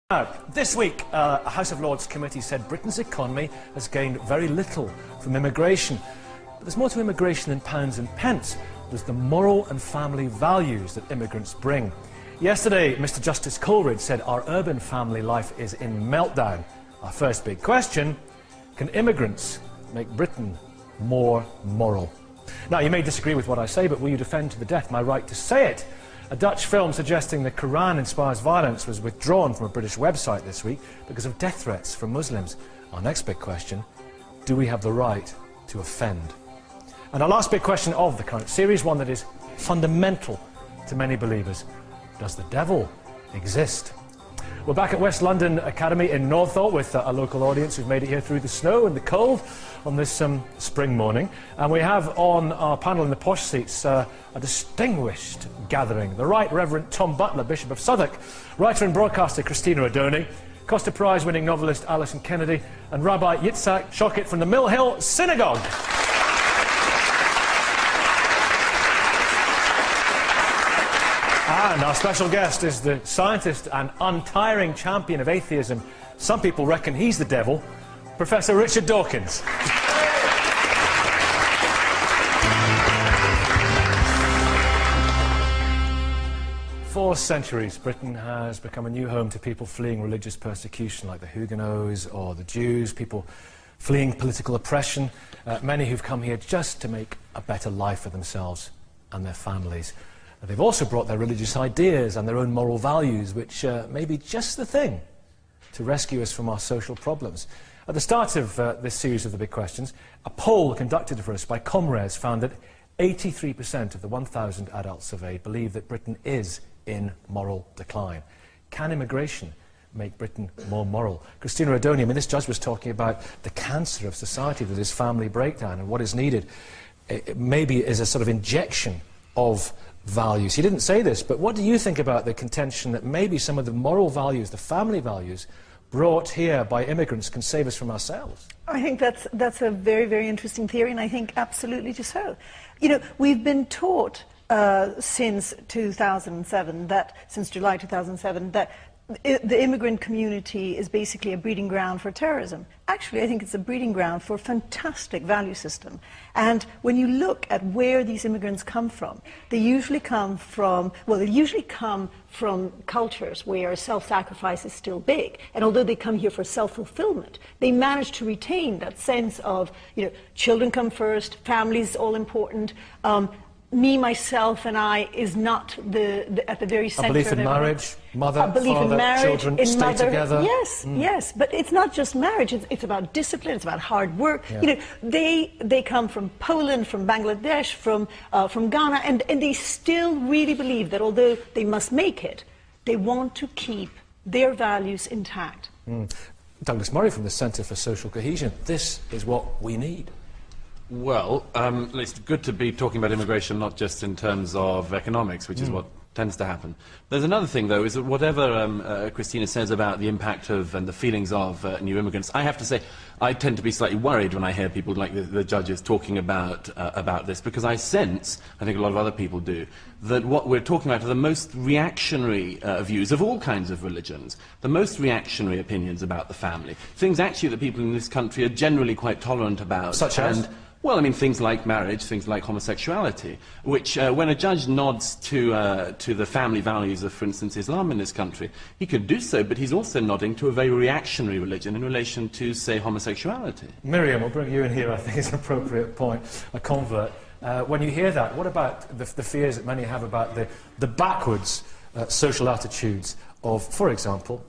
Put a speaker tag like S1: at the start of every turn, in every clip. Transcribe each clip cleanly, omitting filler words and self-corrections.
S1: Now, this week, a House of Lords committee said Britain's economy has gained very little from immigration. But there's more to immigration than pounds and pence. There's the moral and family values that immigrants bring. Yesterday, Mr Justice Coleridge said our urban family life is in meltdown. Our first big question, can immigrants make Britain more moral? Now, you may disagree with what I say, but will you defend to the death my right to say it? A Dutch film suggesting the Quran inspires violence was withdrawn from a British website this week because of death threats from Muslims. Our next big question, do we have the right to offend? And our last big question of the current series, one that is fundamental to many believers. Does the devil exist? We're back at West London Academy in Northolt with a local audience who've made it here through the snow and the cold on this spring morning. And we have on our panel in the posh seats a distinguished gathering. The Right Reverend Tom Butler, Bishop of Southwark, writer and broadcaster Christina Odoni, Costa Prize-winning novelist Alison Kennedy, and Rabbi Yitzhak Shokit from the Mill Hill Synagogue. And our special guest is the scientist and untiring champion of atheism. Some people reckon he's the devil, Professor Richard Dawkins. For centuries, Britain has become a new home to people fleeing religious persecution, like the Huguenots or the Jews, people fleeing political oppression, many who've come here just to make a better life for themselves and their families. They've also brought their religious ideas and their own moral values, which may be just the thing to rescue us from our social problems. At the start of this series of the big questions, a poll conducted for us by Comres found that 83% of the 1,000 adults surveyed believe that Britain is in moral decline. Can immigration make Britain more moral? Christina Odoni, I mean, this judge was talking about the cancer of society that is family breakdown, and what is needed maybe is a sort of injection of values. He didn't say this, but what do you think about the contention that maybe some of the moral values, the family values, brought here by immigrants can save us from ourselves?
S2: I think that's a very, very interesting theory, and I think absolutely so. You know, we've been taught since 2007, since July 2007, that the immigrant community is basically a breeding ground for terrorism. Actually, I think it's a breeding ground for a fantastic value system. And when you look at where these immigrants come from, they usually come from, well, they usually come from cultures where self-sacrifice is still big. And although they come here for self-fulfillment, they manage to retain that sense of, you know, children come first, families all important, me, myself, and I is not at the very center.
S1: A belief in marriage, mother, father, children, stay together.
S2: Yes, yes, but it's not just marriage. It's about discipline. It's about hard work. Yeah. You know, they come from Poland, from Bangladesh, from Ghana, and they still really believe that although they must make it, they want to keep their values intact.
S1: Douglas Murray from the Centre for Social Cohesion. This is what we need.
S3: Well, it's good to be talking about immigration not just in terms of economics, which is what tends to happen. There's another thing, though, is that whatever Christina says about the impact of and the feelings of new immigrants, I have to say I tend to be slightly worried when I hear people like the judges talking about this, because I sense, I think a lot of other people do, that what we're talking about are the most reactionary views of all kinds of religions, the most reactionary opinions about the family, things actually that people in this country are generally quite tolerant about.
S1: Such as?
S3: Well, I mean, things like marriage, things like homosexuality, which, when a judge nods to the family values of, for instance, Islam in this country, he could do so, but he's also nodding to a very reactionary religion in relation to, say, homosexuality.
S1: Miriam, we'll bring you in here, I think is an appropriate point, a convert. When you hear that, what about the fears that many have about the backwards social attitudes of, for example,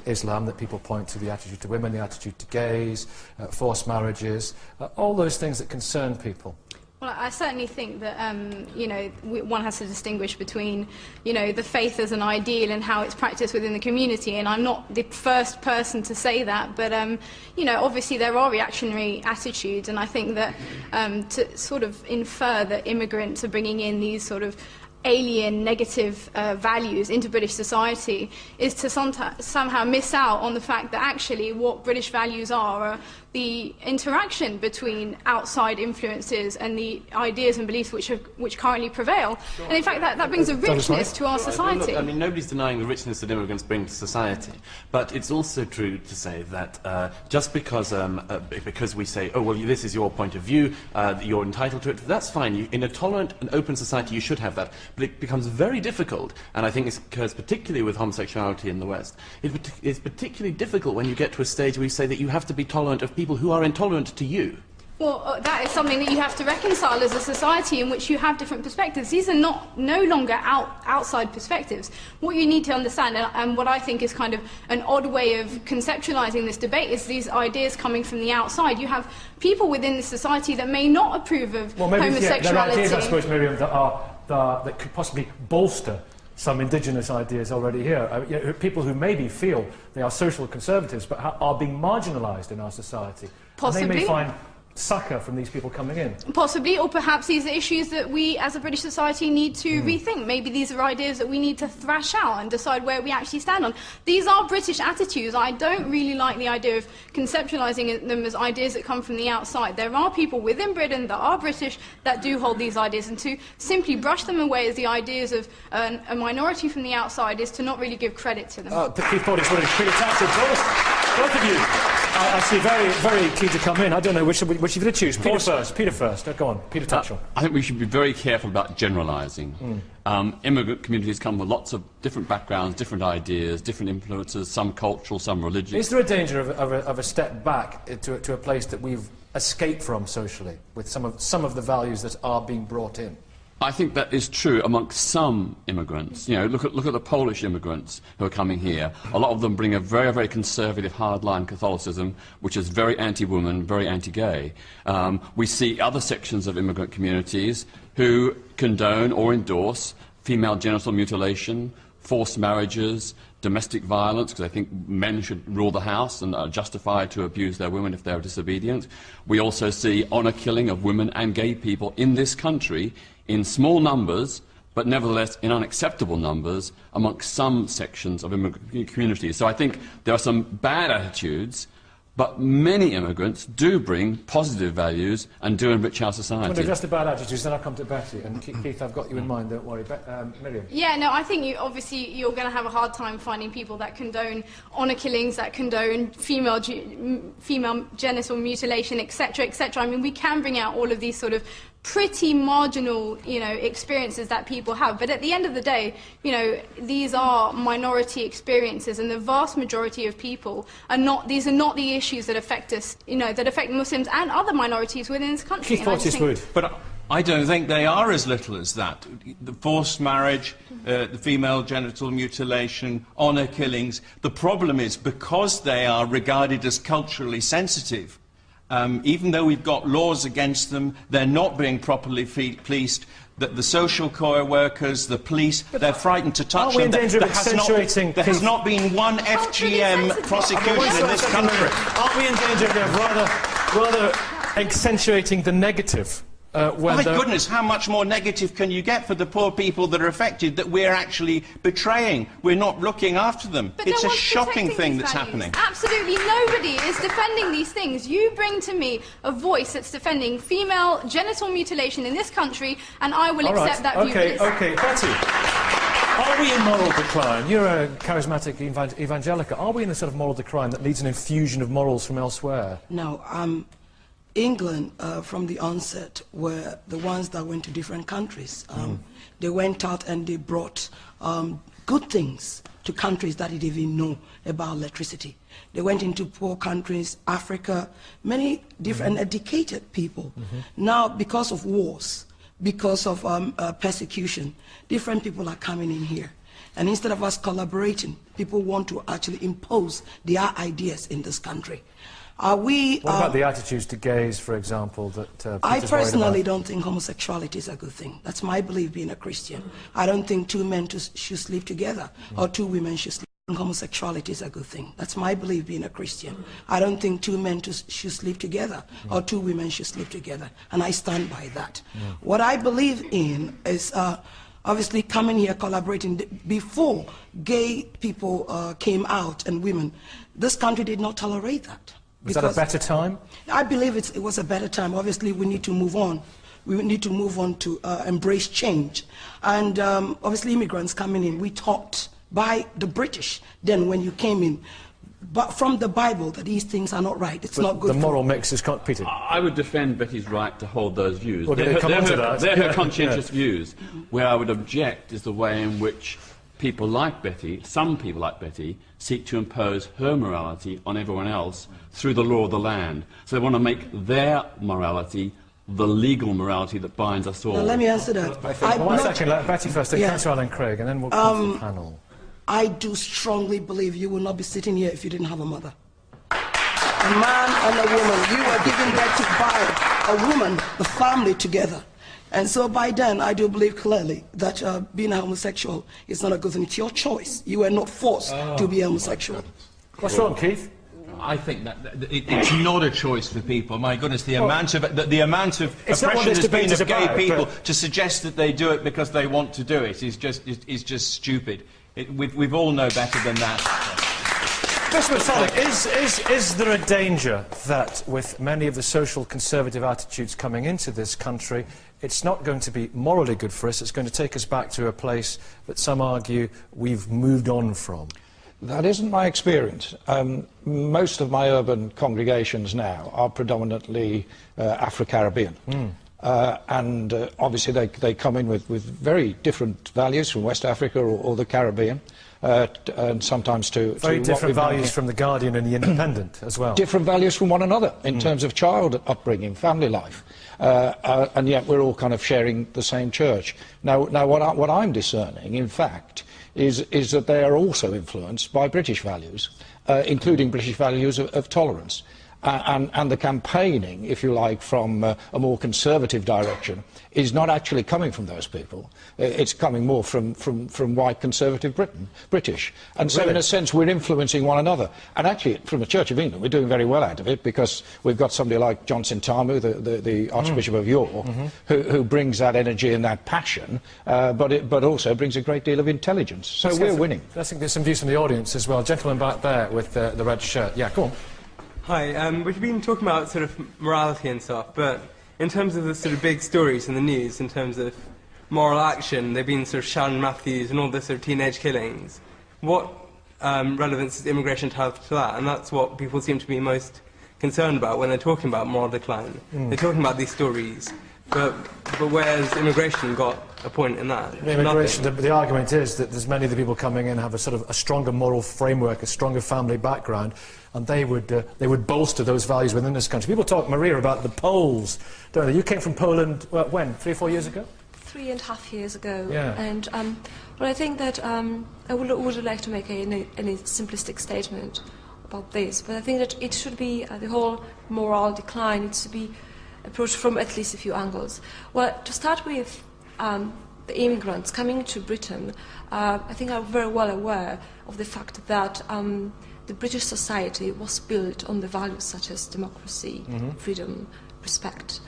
S1: Islam, that people point to the attitude to women, the attitude to gays, forced marriages, all those things that concern people?
S4: Well, I certainly think that, you know, one has to distinguish between, you know, the faith as an ideal and how it's practiced within the community, and I'm not the first person to say that, but, you know, obviously there are reactionary attitudes, and I think that to sort of infer that immigrants are bringing in these sort of alien, negative values into British society is to somehow miss out on the fact that actually what British values are the interaction between outside influences and the ideas and beliefs which currently prevail. Sure. And in fact that brings a richness to our society.
S3: Look, I mean, nobody's denying the richness that immigrants bring to society, but it's also true to say that just because we say, oh, well, this is your point of view, you're entitled to it, that's fine. In a tolerant and open society, you should have that. But it becomes very difficult, and I think it occurs particularly with homosexuality in the West. It's particularly difficult when you get to a stage where you say that you have to be tolerant of people who are intolerant to you.
S4: Well, that is something that you have to reconcile as a society in which you have different perspectives. These are no longer outside perspectives. What you need to understand, and what I think is kind of an odd way of conceptualizing this debate, is these ideas coming from the outside. You have people within the society that may not approve of homosexuality. Yeah, there are
S1: ideas, I suppose, Miriam, that could possibly bolster some indigenous ideas already here. People who maybe feel they are social conservatives but are being marginalised in our society.
S4: Possibly.
S1: And they may find succour from these people coming in.
S4: Possibly, or perhaps these are issues that we as a British society need to rethink. Maybe these are ideas that we need to thrash out and decide where we actually stand on. These are British attitudes. I don't really like the idea of conceptualising them as ideas that come from the outside. There are people within Britain that are British that do hold these ideas, and to simply brush them away as the ideas of a minority from the outside is to not really give credit to them.
S1: Keith Porteous, Peter Tatchell, both of you. I see very keen to come in. I don't know which you're going to choose. Peter first. Go on, Peter Tatchell.
S5: I think we should be very careful about generalising. Immigrant communities come with lots of different backgrounds, different ideas, different influences, some cultural, some religious.
S1: Is there a danger of a step back to a place that we've escaped from socially, with some of the values that are being brought in?
S5: I think that is true amongst some immigrants. You know, look at the Polish immigrants who are coming here. A lot of them bring a very, very conservative, hardline Catholicism, which is very anti-woman, very anti-gay. We see other sections of immigrant communities who condone or endorse female genital mutilation, forced marriages, domestic violence, because I think men should rule the house and are justified to abuse their women if they're disobedient. We also see honour killing of women and gay people in this country in small numbers, but nevertheless in unacceptable numbers amongst some sections of immigrant communities. So I think there are some bad attitudes, but many immigrants do bring positive values and do enrich our society.
S1: Well, just the bad attitudes, then I'll come to Betty. And Keith, I've got you in mind, don't worry. Miriam?
S4: Yeah, no, I think you're going to have a hard time finding people that condone honour killings, that condone female genital mutilation, etc., etc. I mean, we can bring out all of these sort of pretty marginal, experiences that people have. But at the end of the day, these are minority experiences, and the vast majority of people are not. These are not the issues that affect us, that affect Muslims and other minorities within this country.
S1: Keith Porteous Wood.
S6: But I don't think they are as little as that. The forced marriage, the female genital mutilation, honour killings. The problem is because they are regarded as culturally sensitive. Even though we've got laws against them, they're not being properly policed. The social care workers, the police, they're frightened to touch them.
S1: There
S6: has not been one FGM prosecution in this country.
S1: Aren't we in danger of rather accentuating the negative?
S6: My goodness, how much more negative can you get for the poor people that are affected that we're actually betraying? We're not looking after them.
S4: But
S6: it's a shocking thing that's happening.
S4: Absolutely nobody is defending these things. You bring to me a voice that's defending female genital mutilation in this country, and I will accept that view.
S1: Okay, Betty. Are we in moral decline? You're a charismatic evangelica. Are we in a sort of moral decline that needs an infusion of morals from elsewhere?
S7: No. England, from the onset, were the ones that went to different countries. They went out and they brought good things to countries that didn't even know about electricity. They went into poor countries, Africa, many different educated people. Now, because of wars, because of persecution, different people are coming in here. And instead of us collaborating, people want to actually impose their ideas in this country. What
S1: about the attitudes to gays, for example, that
S7: I personally don't think homosexuality is a good thing. That's my belief, being a Christian. I don't think two men should sleep together, or two women should sleep. Homosexuality is a good thing. That's my belief, being a Christian. I don't think two men should sleep together, or two women should sleep together, and I stand by that. What I believe in is obviously coming here, collaborating. Before gay people came out and women, this country did not tolerate that.
S1: Was that a better time?
S7: I believe it was a better time. Obviously, we need to move on. We need to move on to embrace change. And obviously, immigrants coming in, we taught by the British then when you came in, but from the Bible, that these things are not right. It's not good.
S1: The moral mix is Peter.
S5: I would defend Betty's right to hold those views.
S1: Well,
S5: they're her conscientious views. Where I would object is the way in which people like Betty, some people like Betty, seek to impose her morality on everyone else through the law of the land. So they want to make their morality the legal morality that binds us all.
S7: Now, let me answer that.
S1: One second, let Betty first, then Councillor Alan Craig, and then we'll come to the panel.
S7: I do strongly believe you will not be sitting here if you didn't have a mother. A man and a woman. You were given birth to by a woman, the family together. And so by then, I do believe clearly that being a homosexual is not a good thing. It's your choice. You were not forced to be homosexual.
S1: What's wrong, Keith?
S6: I think that it's not a choice for people. My goodness, the amount of oppression there's been of gay people to suggest that they do it because they want to do it is just stupid. We all know better than that.
S1: Mr. Masonic, is there a danger that with many of the social conservative attitudes coming into this country, it's not going to be morally good for us, it's going to take us back to a place that some argue we've moved on from?
S8: That isn't my experience. Most of my urban congregations now are predominantly Afro-Caribbean. And obviously they come in with very different values from West Africa or the Caribbean, and sometimes to
S1: very different values from the Guardian and the Independent as well.
S8: Different values from one another in terms of child upbringing, family life, and yet we're all kind of sharing the same church. Now what I'm discerning, in fact, is that they are also influenced by British values, including British values of tolerance. And the campaigning, if you like, from a more conservative direction is not actually coming from those people. It's coming more from white conservative British. And so, in a sense, we're influencing one another. And actually, from the Church of England, we're doing very well out of it because we've got somebody like Johnson Tamu, the Archbishop of York, who brings that energy and that passion, but also brings a great deal of intelligence. So we're winning.
S1: I think there's some views from the audience as well. Gentleman back there with the red shirt. Yeah, go on.
S9: Hi, we've been talking about sort of morality and stuff, but in terms of the sort of big stories in the news, in terms of moral action, they've been sort of Sharon Matthews and all the sort of teenage killings. What relevance does immigration have to that? And that's what people seem to be most concerned about when they're talking about moral decline. They're talking about these stories, but where's immigration got a point in that?
S1: The argument is that there's many of the people coming in have a sort of a stronger moral framework, a stronger family background, and they would bolster those values within this country. People talk, Maria, about the Poles, don't they? You came from Poland, well, when, 3 or 4 years ago?
S10: 3.5 years ago.
S1: Yeah.
S10: And well, I think that I would like to make any simplistic statement about this, but I think that it should be the whole moral decline. It should be approached from at least a few angles. Well, to start with, the immigrants coming to Britain, I think are very well aware of the fact that the British society was built on the values such as democracy, freedom, respect,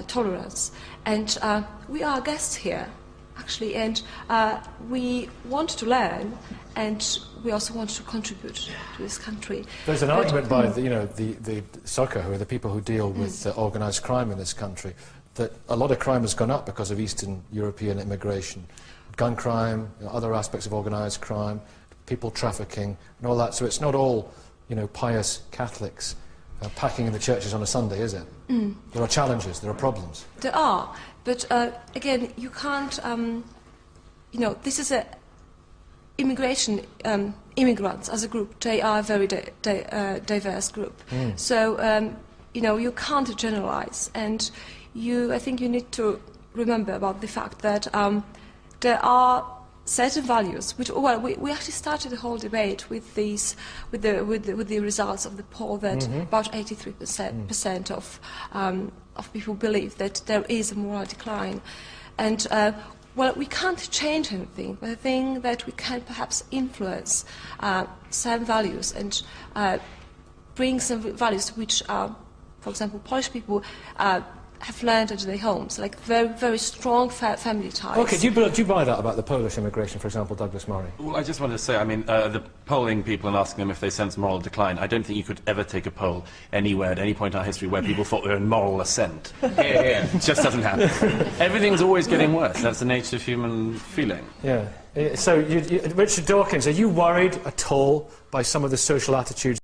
S10: tolerance. And we are guests here, actually, and we want to learn, and we also want to contribute to this country.
S1: There's an argument by the SOCA, who are the people who deal with organised crime in this country, that a lot of crime has gone up because of Eastern European immigration. Gun crime, other aspects of organised crime, people trafficking and all that. So it's not all, pious Catholics packing in the churches on a Sunday, is it? There are challenges, there are problems.
S10: There are, but again, you can't, this is a immigration, immigrants as a group, they are a very diverse group. So, you can't generalize, and I think you need to remember about the fact that there are certain values which, well, we actually started the whole debate with these, with the results of the poll that about 83% of people believe that there is a moral decline, and well, we can't change anything, but I think that we can perhaps influence some values and bring some values which, for example, Polish people have landed their homes, like very, very strong family ties.
S1: OK, do you buy that about the Polish immigration, for example, Douglas Murray?
S3: Well, I just wanted to say, I mean, the polling people and asking them if they sense moral decline, I don't think you could ever take a poll anywhere at any point in our history where people thought they were in moral ascent. It just doesn't happen. Everything's always getting worse. That's the nature of human feeling.
S1: Yeah. So, Richard Dawkins, are you worried at all by some of the social attitudes